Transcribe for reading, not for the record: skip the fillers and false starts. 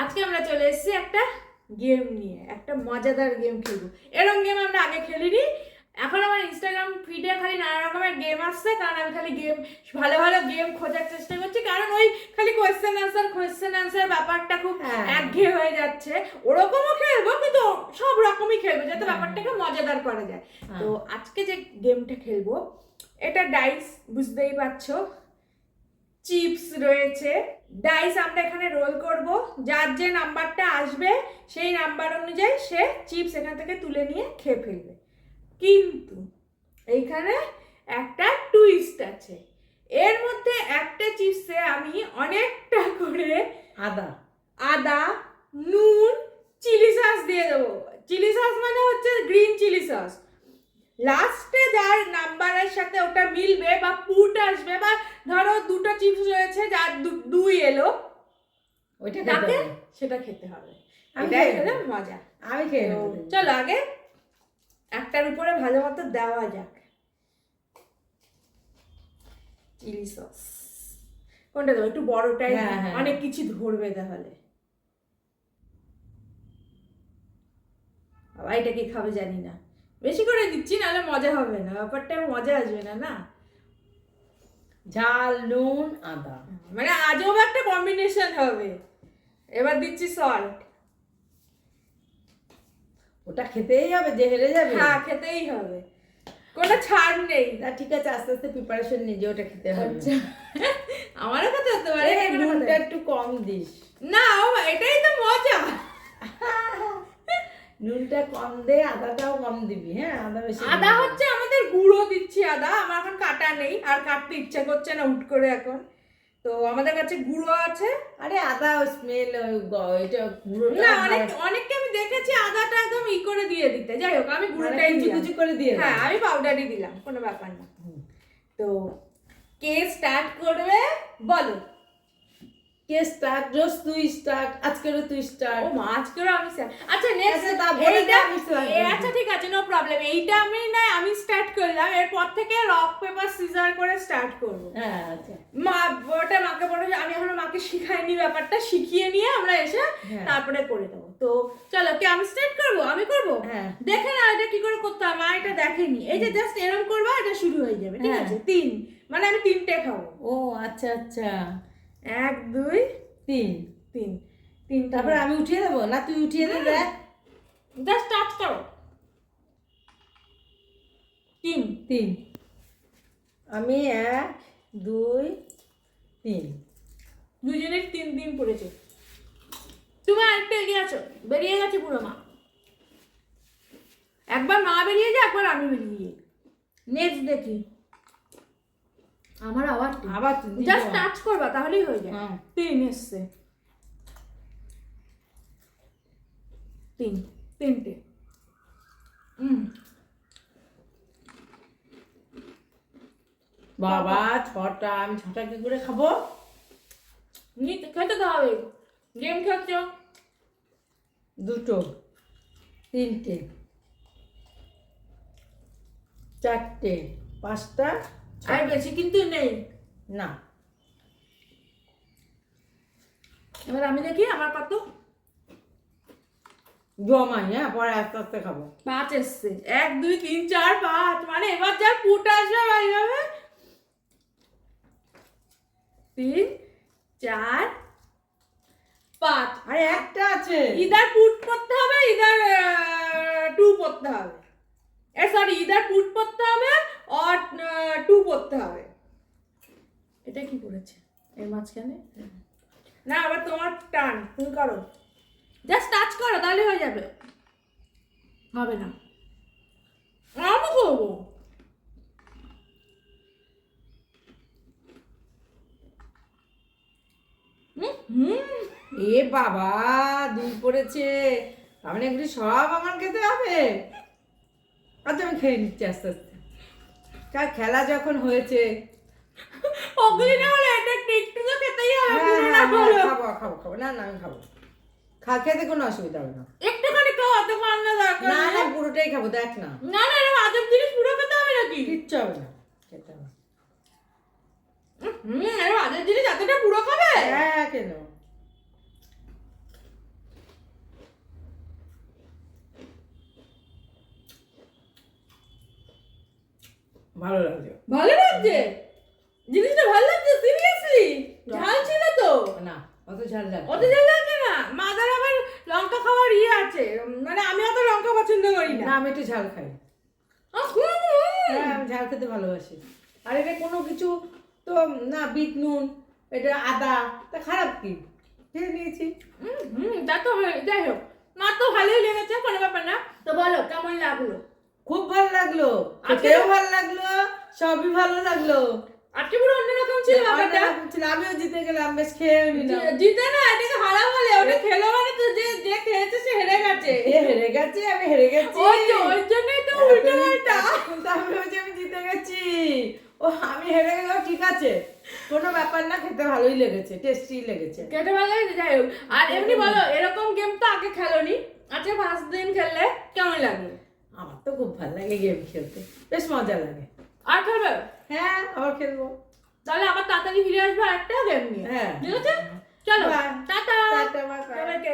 আজকে আমরা চলে এসেছি একটা গেম নিয়ে, একটা মজাদার গেম খেলবো। এরকম গেম আমরা আগে খেলিনি। এখন আমার ইনস্টাগ্রাম ফিডে খালি নানা রকমের গেম আসছে, কারণ আমি খালি গেম ভালো ভালো গেম খোঁজার চেষ্টা করছি, কারণ ওই খালি কোয়েশ্চেন আনসার ব্যাপারটা খুব একঘেয়ে হয়ে যাচ্ছে। ওরকমও খেলবো, কিন্তু সব রকমই খেলবো যাতে ব্যাপারটাকে মজাদার করা যায়। তো আজকে যে গেমটা খেলবো এটা ডাইস, বুঝতেই পারছো, চিপস রয়েছে, ডাইস আমরা এখানে রোল করব, যার যে নাম্বারটা আসবে সেই নাম্বার অনুযায়ী সে চিপস এখান থেকে তুলে নিয়ে খেয়ে ফেলবে। কিন্তু এইখানে একটা টুইস্ট আছে, এর মধ্যে একটা চিপসে আমি অনেকটা করে আদা, নুন, চিলি সস দিয়ে দেবো। চিলি সস মানে হচ্ছে গ্রিন চিলি সস। লাস্টে যার নাম্বারের সাথে ওটা মিলবে বা পুট আসবে, বা ধরো দুটো চিপস রয়েছে যার দুই এলো, ওইটা তাকে সেটা খেতে হবে। এটাই হলো মজা। আমি খেয়ে নেব। চলো আগে একটার উপরে ভালো মতো দেওয়া যাক চিলি সস। কোনটা দেবো? একটু বড়টাই, অনেক কিছু ধরবে তাহলে। বাবা এটা কি খাবে জানি না, বেশি করে দিচ্ছি, নাহলে মজা হবে না, ব্যাপারটা মজা আসবে না। না, ঝাল, নুন, আদা, মানে আজব একটা কম্বিনেশন হবে। এবার দিচ্ছি সল্ট। ওটা খেতেই হবে, যে হেরে যাবে। হ্যাঁ, খেতেই হবে, কোনো ছাড় নেই। না ঠিক আছে, আস্তে আস্তে প্রিপারেশন নিয়ে যে ওটা খেতে হবে। আচ্ছা, আমারও খেতে হতে পারে। নুনটা একটু কম দিস। না, এটাই তো মজা। নুনটা কম দে, আদাটাও কম দিবি। হ্যাঁ, আদা বেশি। আদা হচ্ছে আমাদের গুঁড়ো দিচ্ছি আদা, আমার এখন কাটা নেই আর কাটতে ইচ্ছা করছে না হুট করে এখন, তো আমাদের কাছে গুঁড়ো আছে। আরে আদা স্মেল, এটা গুঁড়ো না, অনেককে আমি দেখেছি আদাটা একদম করে দিয়ে দিতে। যাই হোক, আমি গুঁড়োটাই কুচি করে দিয়ে। হ্যাঁ, আমি পাউডারই দিলাম, কোনো ব্যাপার না। তো কে স্টার্ট করবে বলো? কে স্টার্ট? রোজ তুই স্টার্ট, আজকেরও তুই স্টার্ট। ও মা, আজকেরও আমি স্টার্ট। আচ্ছা নেক্সট এইটা। আচ্ছা ঠিক আছে, নো প্রবলেম। এইটা আমি স্টার্ট করলাম, এরপর থেকে রক পেপার সিজার করে স্টার্ট করব। হ্যাঁ আচ্ছা। মা ওটা মাকে বলে, আমি এখনো মাকে শিখাইনি, ব্যাপারটা শিখিয়ে নিয়ে আমরা এসে তারপরে করে দেবো। তো চলো, কে আমি স্টার্ট করবো? আমি করবো। দেখে না এটা কি করে করতে হয়, মা এটা দেখেনি। এই যে জাস্ট এরকম করবা, এটা শুরু হয়ে যাবে। ঠিক আছে, 3 মানে আমি 3টে খাবো। ও আচ্ছা আচ্ছা, 1 2 3। তারপরে আমি উঠিয়ে দেবো না? তুই উঠিয়ে দে, দেখ। জাস্ট স্টার্ট করো। 3 আমি 1 2 3। দুজনের 3 পড়েছে। তুমি আরেকটা এগিয়ে আছো, বেরিয়ে গেছে পুরো মা। একবার মা বেরিয়ে যায়, একবার আমি বেরিয়ে যাই। নেক্সট দেখি আমার আবার জাস্ট টাচ করবা, তাহলেই হয়ে যায়। 3 এসছে, 3টে। বাবা 6টা, আমি 6টা কি করে খাবো? খেতে তো হবে, গেম খেলছ। 2 3টে 4টে 5টা, আর বেশি কিন্তু নেই। না। এবার আমি দেখি আমার কত জমাই। হ্যাঁ, পরে আস্তে আস্তে খাবো। 5 এসছে। 1 2 3 4 5, মানে এবার যার পুট আসবে ভাই যাবে। 3 4 5, আরে একটা আছে। ইদার পুট করতে হবে, ইদার 2 করতে হবে। সরি, ইদার পুট করতে হবে আর 2 করতে হবে। এটা কি করেছে এর মাঝখানে? না, আবার তোমার টার্ন, তুমি করো। জাস্ট টাচ করো, তাহলে হয়ে যাবে। হবে না, আমি করবো। এ বাবা, 2 পড়েছে, তার মানে এগুলি সব আমার খেতে হবে। আচ্ছা, আমি খেয়ে নিচ্ছি আস্তে আস্তে। কার খেলা যখন হয়েছে, ওগুলি না হলে এটা একটু তো খেতেই হবে। খাবো। না আমি খাবো। খেতে কোনো অসুবিধা হবে না। একটুখানি খাও, অত খাওয়ার না দরকার। না পুরোটাই খাবো, দেখ না। না এরকম আজব জিনিস পুরো খেতে হবে নাকি? কিচ্ছু হবে না, খেতে হবে। এরকম আজব জিনিস এতটা পুরো খাবে? হ্যাঁ, কেন? ভালো লাগছে। ভালো লাগছে জিনিসটা, ভালো লাগছে সিরিয়াসলি? ঝাল ছিল তো? না অত ঝাল লাগছে অত ঝাল লাগছে না। মাদার আবার লঙ্কা খাওয়ার ইয়ে আছে, মানে আমি অত লঙ্কা পছন্দ করি না, না। আমি একটু ঝাল খাই। হুম। হ্যাঁ, আমি ঝাল খেতে ভালোবাসি। আর এটা কোনো কিছু তো না, বিট নুন, এটা আদা, তা খারাপ কি? খেয়ে নিয়েছি। তা তো যাই হোক, মা তো ভালোই লেগেছে, কোনো ব্যাপার না। তো বলো কেমন লাগলো? খুব ভালো লাগলো, আজকে খেতেও ভালো লাগলো, সবই ভালো লাগলো। আজকে পুরো অন্যরকম ছিল ব্যাপারটা। অন্যরকম ছিল, আমিও জিতে গেলাম, বেশ খেয়েও নিলাম। জিতে না, এটাকে হারা বলে। ওটা খেলো মানে তো যে যে খেয়েছে সে হেরে গেছে। এ হেরে গেছে, আমি হেরে গেছি। ওই জন্যই তো উল্টো পাল্টা। এখন তো আমি ভেবেছি আমি জিতে গেছি। ও, আমি হেরে গেলেও ঠিক আছে, কোনো ব্যাপার না, খেতে ভালোই লেগেছে, টেস্টি লেগেছে। খেতে ভালো লাগছে, যাই হোক। আর এমনি বলো, এরকম গেম তো আগে খেলোনি, আজকে ফার্স্ট দিন খেললে, কেমন লাগলো? আমার তো খুব ভালো লাগে গেম খেলতে, বেশ মজা লাগে। আর খেলবে? হ্যাঁ, আবার খেলবো। তাহলে আবার তাড়াতাড়ি ফিরে আসবো আরেকটা গেম নিয়ে। হ্যাঁ। ঠিক আছে, চলো Bye. Tata tata, bye bye. সবাইকে।